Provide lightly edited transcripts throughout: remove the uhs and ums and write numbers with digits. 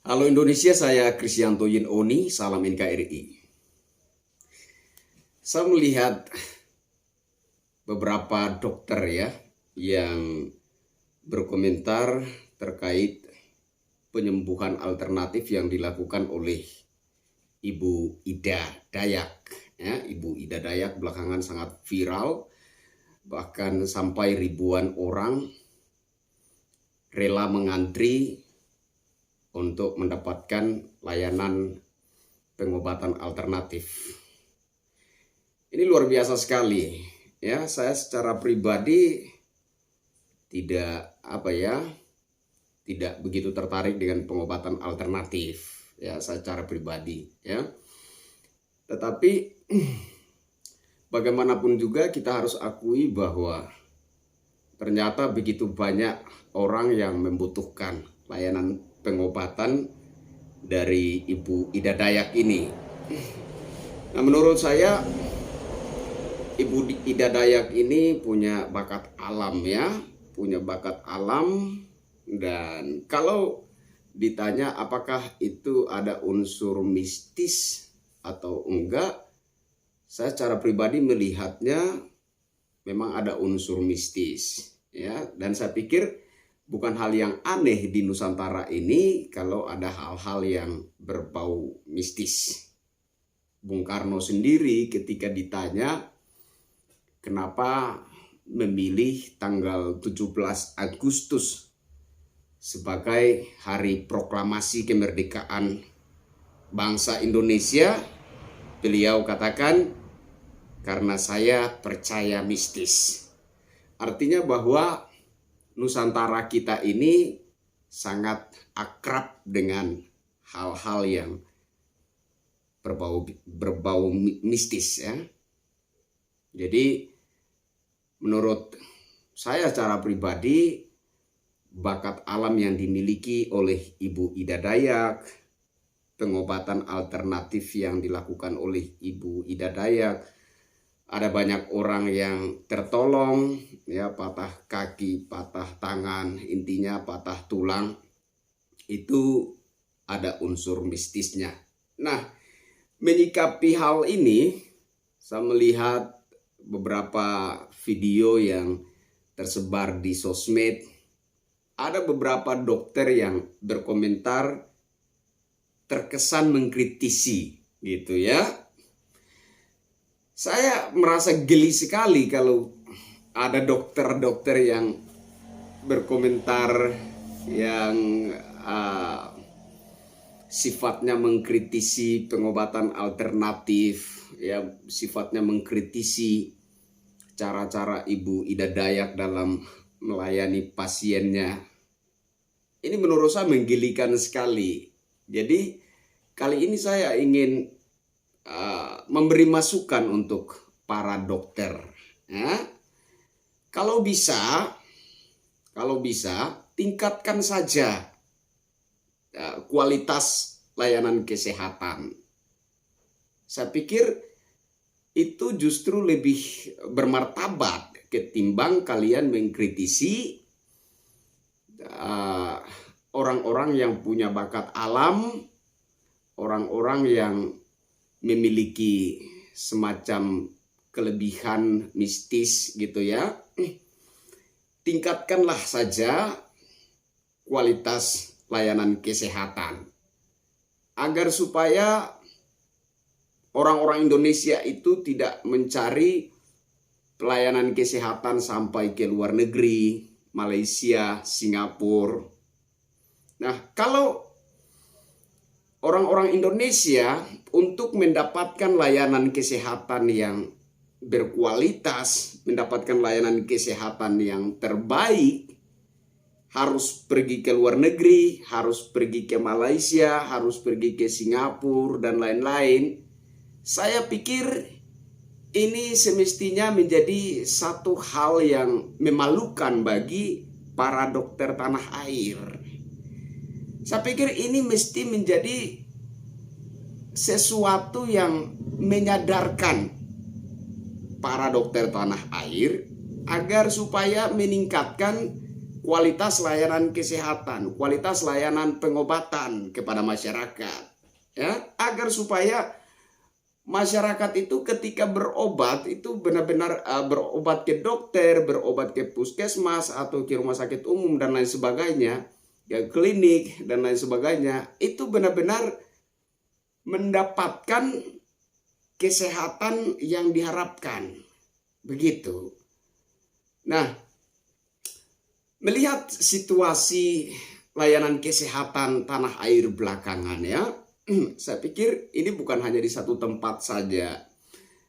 Halo Indonesia, saya Krisyanto Yin Oni, salam NKRI. Saya melihat beberapa dokter yang berkomentar terkait penyembuhan alternatif yang dilakukan oleh Ibu Ida Dayak. Ibu Ida Dayak belakangan sangat viral, bahkan sampai ribuan orang rela mengantri untuk mendapatkan layanan pengobatan alternatif. Ini luar biasa sekali. Saya secara pribadi tidak begitu tertarik dengan pengobatan alternatif. Saya secara pribadi. Tetapi bagaimanapun juga kita harus akui bahwa ternyata begitu banyak orang yang membutuhkan layanan pengobatan dari Ibu Ida Dayak ini. Nah, menurut saya Ibu Ida Dayak ini punya bakat alam dan kalau ditanya apakah itu ada unsur mistis atau enggak, saya secara pribadi melihatnya memang ada unsur mistis dan saya pikir bukan hal yang aneh di Nusantara ini kalau ada hal-hal yang berbau mistis. Bung Karno sendiri ketika ditanya kenapa memilih tanggal 17 Agustus sebagai hari proklamasi kemerdekaan bangsa Indonesia, beliau katakan, karena saya percaya mistis. Artinya bahwa Nusantara kita ini sangat akrab dengan hal-hal yang berbau mistis Jadi menurut saya secara pribadi, bakat alam yang dimiliki oleh Ibu Ida Dayak, pengobatan alternatif yang dilakukan oleh Ibu Ida Dayak, ada banyak orang yang tertolong, patah kaki, patah tangan, intinya patah tulang, itu ada unsur mistisnya. Nah, menyikapi hal ini, saya melihat beberapa video yang tersebar di sosmed. Ada beberapa dokter yang berkomentar terkesan mengkritisi gitu Saya merasa geli sekali kalau ada dokter-dokter yang berkomentar yang sifatnya mengkritisi pengobatan alternatif, sifatnya mengkritisi cara-cara Ibu Ida Dayak dalam melayani pasiennya. Ini menurut saya menggelikan sekali. Jadi kali ini saya ingin memberi masukan untuk para dokter. Kalau bisa tingkatkan saja kualitas layanan kesehatan. Saya pikir itu justru lebih bermartabat ketimbang kalian mengkritisi orang-orang yang punya bakat alam, orang-orang yang memiliki semacam kelebihan mistis gitu Tingkatkanlah saja kualitas layanan kesehatan agar supaya orang-orang Indonesia itu tidak mencari pelayanan kesehatan sampai ke luar negeri, Malaysia, Singapura. Nah, kalau orang-orang Indonesia untuk mendapatkan layanan kesehatan yang berkualitas, mendapatkan layanan kesehatan yang terbaik, harus pergi ke luar negeri, harus pergi ke Malaysia, harus pergi ke Singapura, dan lain-lain. Saya pikir ini semestinya menjadi satu hal yang memalukan bagi para dokter tanah air. Saya pikir ini mesti menjadi sesuatu yang menyadarkan para dokter tanah air agar supaya meningkatkan kualitas layanan kesehatan, kualitas layanan pengobatan kepada masyarakat, ya, agar supaya masyarakat itu ketika berobat itu benar-benar berobat ke dokter, berobat ke puskesmas atau ke rumah sakit umum dan lain sebagainya, ya, klinik dan lain sebagainya, itu benar-benar mendapatkan kesehatan yang diharapkan, begitu. Nah, melihat situasi layanan kesehatan tanah air belakangan, ya, saya pikir ini bukan hanya di satu tempat saja.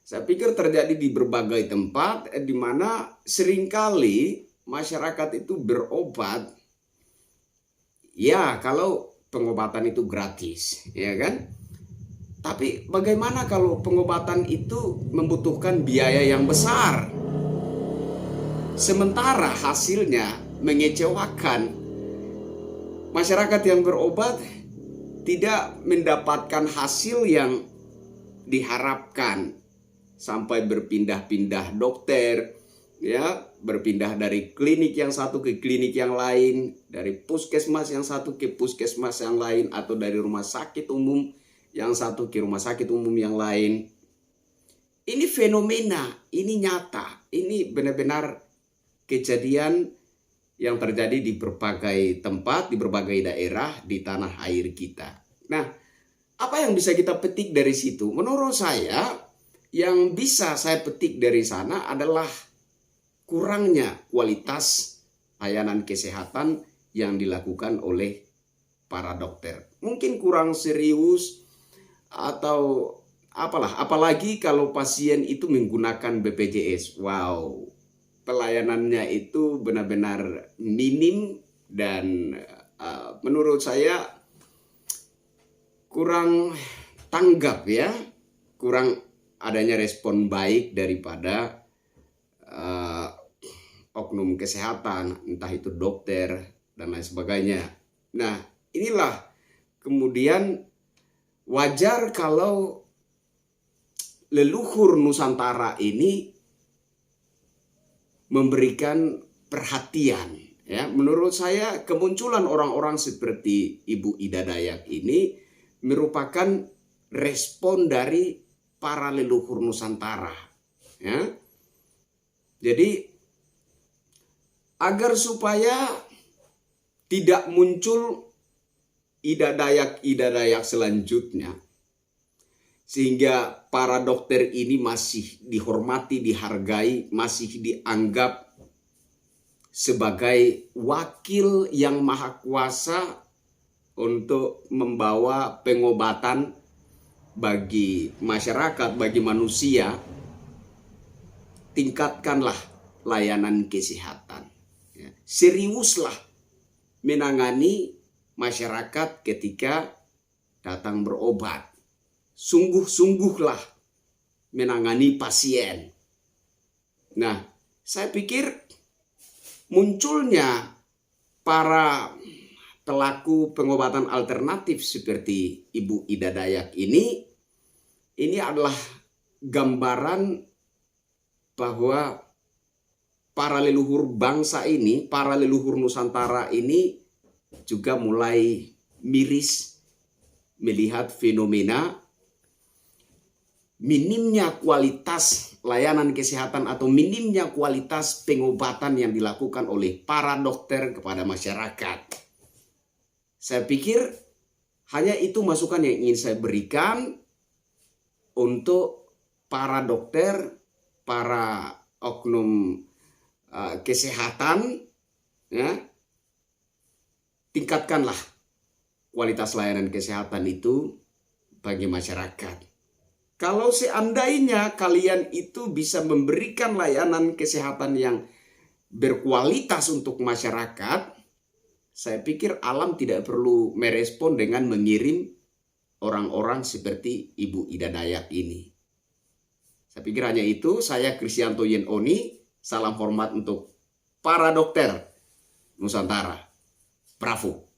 Saya pikir terjadi di berbagai tempat di mana seringkali masyarakat itu berobat, ya, kalau pengobatan itu gratis, ya kan? Tapi bagaimana kalau pengobatan itu membutuhkan biaya yang besar? Sementara hasilnya mengecewakan. Masyarakat yang berobat tidak mendapatkan hasil yang diharapkan, sampai berpindah-pindah dokter, ya, berpindah dari klinik yang satu ke klinik yang lain, dari puskesmas yang satu ke puskesmas yang lain, atau dari rumah sakit umum yang satu ke rumah sakit umum yang lain. Ini fenomena, ini nyata, ini benar-benar kejadian yang terjadi di berbagai tempat, di berbagai daerah di tanah air kita. Nah, apa yang bisa kita petik dari situ? Menurut saya, yang bisa saya petik dari sana adalah kurangnya kualitas layanan kesehatan yang dilakukan oleh para dokter. Mungkin kurang serius atau apalah, apalagi kalau pasien itu menggunakan BPJS. Wow, pelayanannya itu benar-benar minim dan menurut saya kurang tanggap, ya, kurang adanya respon baik daripada oknum kesehatan, entah itu dokter dan lain sebagainya. Nah, inilah kemudian wajar kalau leluhur Nusantara ini memberikan perhatian, ya. Menurut saya kemunculan orang-orang seperti Ibu Ida Dayak ini merupakan respon dari para leluhur Nusantara, ya. Jadi agar supaya tidak muncul Ida Dayak selanjutnya, sehingga para dokter ini masih dihormati, dihargai, masih dianggap sebagai wakil yang maha kuasa untuk membawa pengobatan bagi masyarakat, bagi manusia. Tingkatkanlah layanan kesehatan, ya. Seriuslah menangani masyarakat ketika datang berobat. Sungguh-sungguhlah menangani pasien. Nah, saya pikir munculnya para pelaku pengobatan alternatif seperti Ibu Ida Dayak ini adalah gambaran bahwa para leluhur bangsa ini, para leluhur Nusantara ini juga mulai miris melihat fenomena minimnya kualitas layanan kesehatan atau minimnya kualitas pengobatan yang dilakukan oleh para dokter kepada masyarakat. Saya pikir hanya itu masukan yang ingin saya berikan untuk para dokter, para oknum kesehatan, ya. Tingkatkanlah kualitas layanan kesehatan itu bagi masyarakat. Kalau seandainya kalian itu bisa memberikan layanan kesehatan yang berkualitas untuk masyarakat, saya pikir alam tidak perlu merespon dengan mengirim orang-orang seperti Ibu Ida Dayak ini. Saya pikir hanya itu. Saya Kristianto Yenoni. Salam hormat untuk para dokter Nusantara. Bravo.